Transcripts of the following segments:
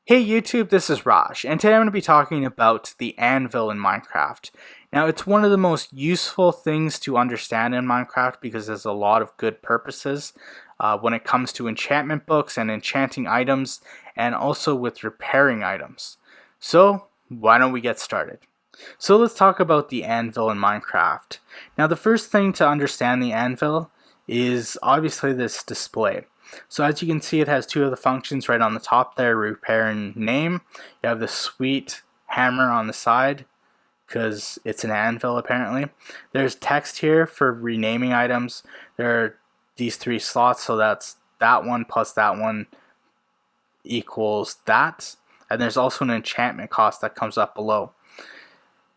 Hey YouTube, this is Raj, and today I'm going to be talking about the anvil in Minecraft. Now, it's one of the most useful things to understand in Minecraft because there's a lot of good purposes when it comes to enchantment books and enchanting items, and also with repairing items. So, why don't we get started? So let's talk about the anvil in Minecraft. Now, the first thing to understand the anvil is obviously this display. So as you can see, it has two of the functions right on the top there, repair and name. You have the sweet hammer on the side because it's an anvil apparently. There's text here for renaming items. There are these three slots, so that's that one plus that one equals that. And there's also an enchantment cost that comes up below.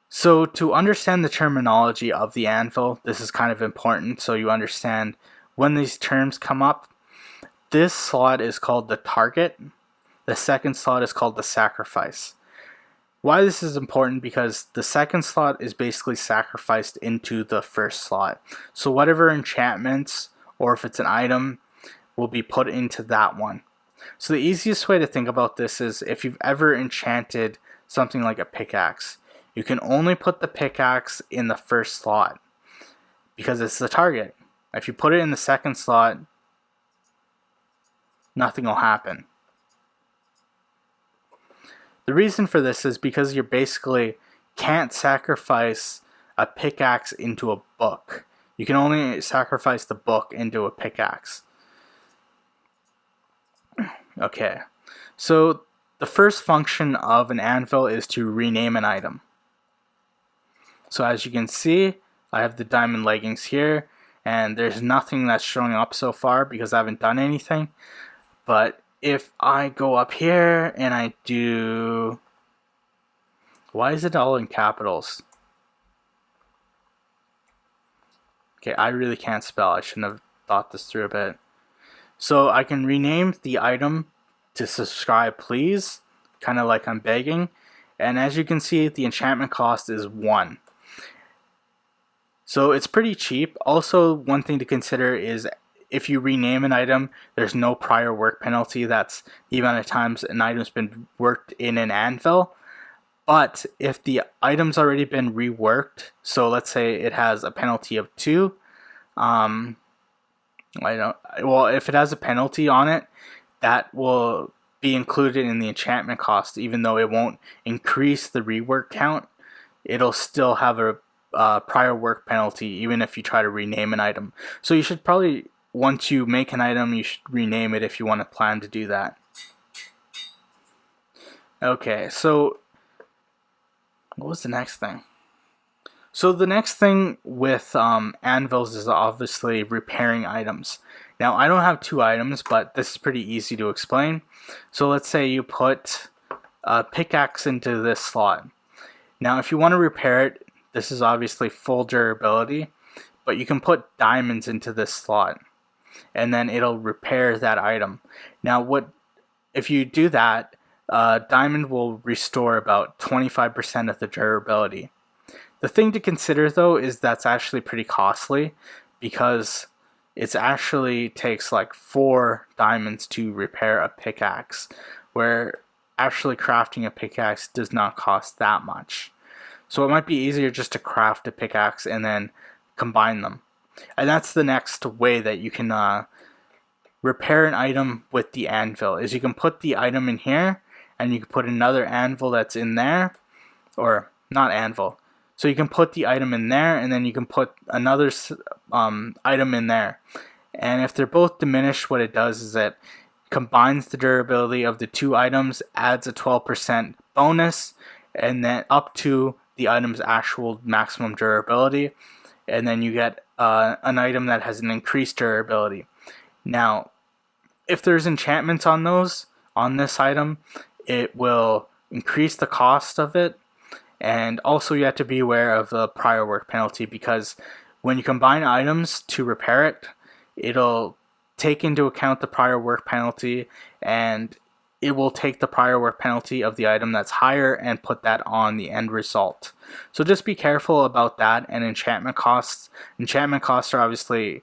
So to understand the terminology of the anvil, this is kind of important so you understand when these terms come up. This slot is called the target. The second slot is called the sacrifice. Why this is important? Because the second slot is basically sacrificed into the first slot. So whatever enchantments, or if it's an item, will be put into that one. So the easiest way to think about this is if you've ever enchanted something like a pickaxe, you can only put the pickaxe in the first slot because it's the target. If you put it in the second slot, nothing will happen. The reason for this is because you basically can't sacrifice a pickaxe into a book. You can only sacrifice the book into a pickaxe. Okay, so the first function of an anvil is to rename an item. So as you can see, I have the diamond leggings here, and there's nothing that's showing up so far because I haven't done anything. But if I go up here and I do... Why is it all in capitals? Okay, I really can't spell. I shouldn't have thought this through a bit. So I can rename the item to subscribe please, kind of like I'm begging. And as you can see, the enchantment cost is 1. So it's pretty cheap. Also, one thing to consider is if you rename an item, there's no prior work penalty. That's the amount of times an item's been worked in an anvil. But if the item's already been reworked, so let's say it has a penalty of 2, if it has a penalty on it, that will be included in the enchantment cost, even though it won't increase the rework count. It'll still have a prior work penalty, even if you try to rename an item. So you should probably, once you make an item, you should rename it if you want to plan to do that. Okay, so what was the next thing? So the next thing with anvils is obviously repairing items. Now I don't have 2 items, but this is pretty easy to explain. So let's say you put a pickaxe into this slot. Now if you want to repair it, this is obviously full durability, but you can put diamonds into this slot and then it'll repair that item. Now if you do that, diamond will restore about 25% of the durability. The thing to consider though is that's actually pretty costly because it actually takes like 4 diamonds to repair a pickaxe, where actually crafting a pickaxe does not cost that much. So it might be easier just to craft a pickaxe and then combine them. And that's the next way that you can repair an item with the anvil, is you can put the item in here and you can put another anvil that's in there, or not anvil. So you can put the item in there and then you can put another item in there. And if they're both diminished, what it does is it combines the durability of the 2 items, adds a 12% bonus, and then up to the item's actual maximum durability, and then you get an item that has an increased durability. Now, if there's enchantments on this item, it will increase the cost of it, and also you have to be aware of the prior work penalty, because when you combine items to repair it, it'll take into account the prior work penalty, and it will take the prior work penalty of the item that's higher and put that on the end result. So just be careful about that. And enchantment costs. Enchantment costs are obviously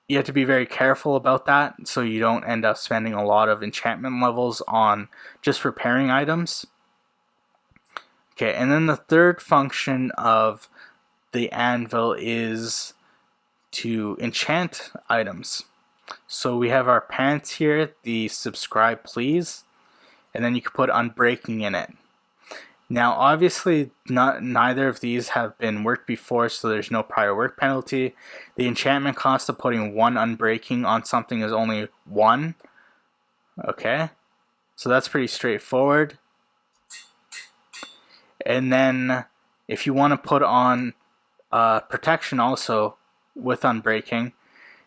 you have to be very careful about that so you don't end up spending a lot of enchantment levels on just repairing items. Okay, and then the third function of the anvil is to enchant items. So we have our pants here, the subscribe please, and then you can put unbreaking in it. Now obviously neither of these have been worked before, so there's no prior work penalty. The enchantment cost of putting one unbreaking on something is only 1. Okay, so that's pretty straightforward. And then if you want to put on protection also with unbreaking,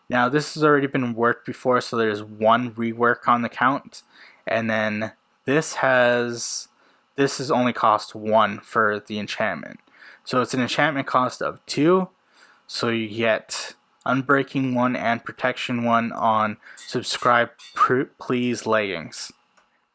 now this has already been worked before, so there's 1 rework on the count, and then this is only cost 1 for the enchantment. So it's an enchantment cost of 2, so you get unbreaking 1 and protection 1 on subscribe please leggings.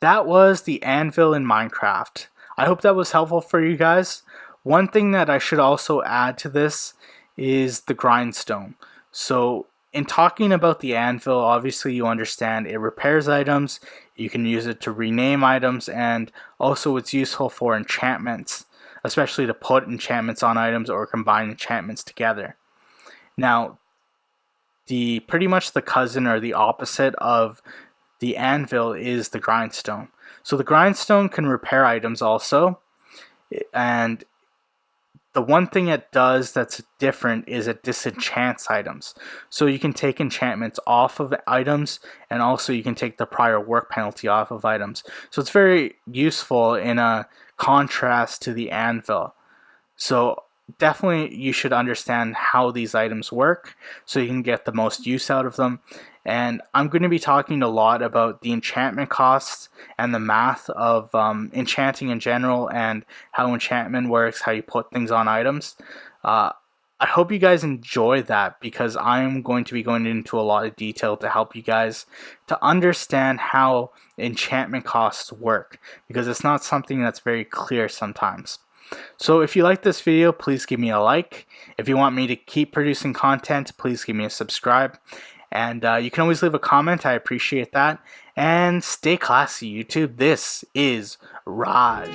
That was the anvil in Minecraft. I hope that was helpful for you guys. One thing that I should also add to this is the grindstone. So in talking about the anvil, obviously you understand it repairs items, you can use it to rename items, and also it's useful for enchantments, especially to put enchantments on items or combine enchantments together. Now, pretty much the cousin or the opposite of the anvil is the grindstone. So the grindstone can repair items also, and the one thing it does that's different is it disenchants items. So you can take enchantments off of items, and also you can take the prior work penalty off of items. So it's very useful in a contrast to the anvil. So definitely you should understand how these items work so you can get the most use out of them. And I'm going to be talking a lot about the enchantment costs and the math of enchanting in general and how enchantment works, how you put things on items. I hope you guys enjoy that because I'm going to be going into a lot of detail to help you guys to understand how enchantment costs work, because it's not something that's very clear sometimes. So if you like this video, please give me a like. If you want me to keep producing content, please give me a subscribe. And you can always leave a comment. I appreciate that. And stay classy, YouTube. This is Raj.